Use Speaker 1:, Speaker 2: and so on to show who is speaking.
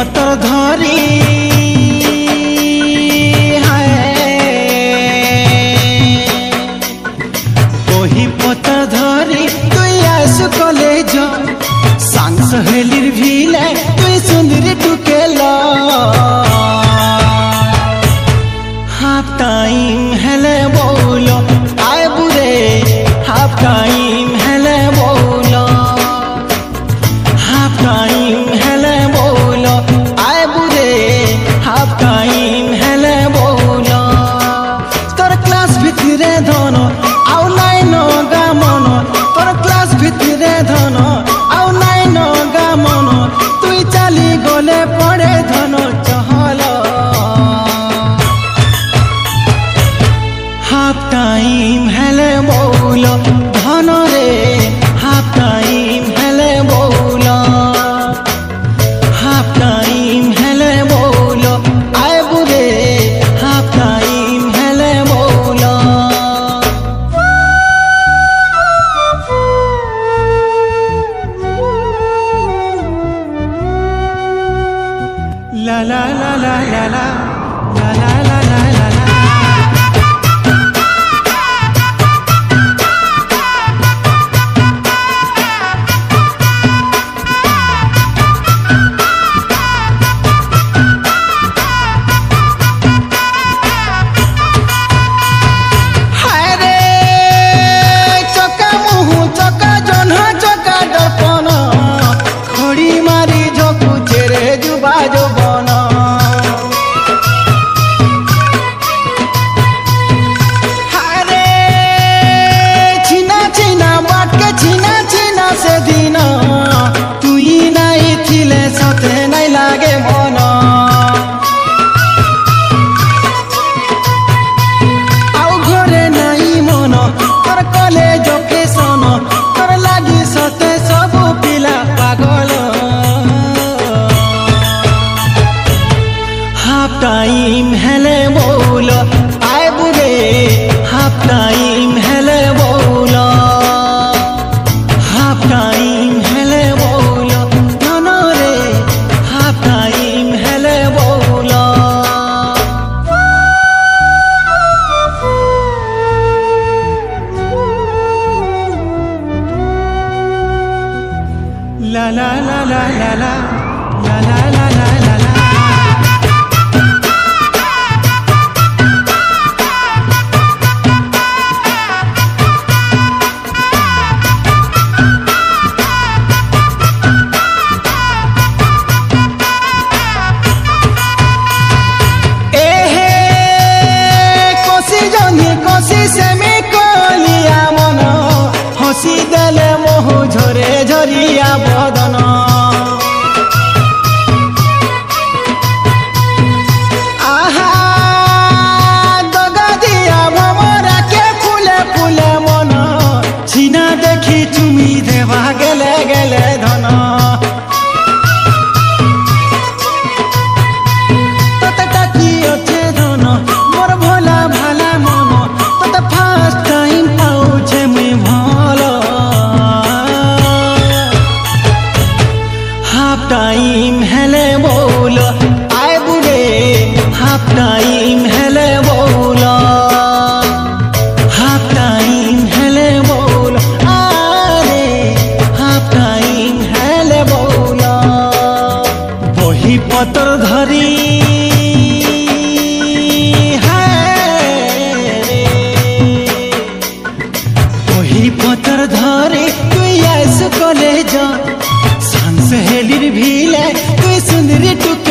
Speaker 1: पतर धरी बही पतर धरी तुई आसु कॉलेज सांग सहेलीर भिले तुई सुंदरी टुकेल हाफ टाइम हेले बोलो आए बुरे हाफ टाइम हेले बोलो हाफ टाइम हेले बोलो आए बुरे हाफ टाइम हेले बोलो तोर क्लास भितरे धन आउ नाइ नगा मन तोर क्लास भितरे धन आउ नाइ नगा मन तुई चाली गले पड़े धन चहल हाफ टाइम हेले बोलो धन रे हाफ टाइम हेले बोलो हाफ टाइम हेले बोलो आए बुरे हाफ टाइम हेले बोलो ला ला ला ला ला ला ला ला ला ला ला टाइम हेले बोलो आए बुरे हाफ टाइम हेले बोलो हाफ टाइम हेले बोलो धन रे हाफ टाइम हेले बोलो ला ला ला ला ला ला ला ला ला ला ला ला देले मोह झरे झरिया बदन आहा दगा दिया भमरा के फुले फुले मन छिना देखी चुमी देवा गेले गेले धन तते टाकी अच्छे धन मोर भोला भाला मन तते फास्ट टाइम पाउछे मुई भल हाफ टाइम हेले बोलो आए बुरे हाफ टाइम हेले बोलो हाफ टाइम हेले बोलो आरे हाफ टाइम हेले बोलो बही पतर धरी बही पतर धरी तुई आसु कॉलेज सहेलीर भिले तुई सुंदरी टुक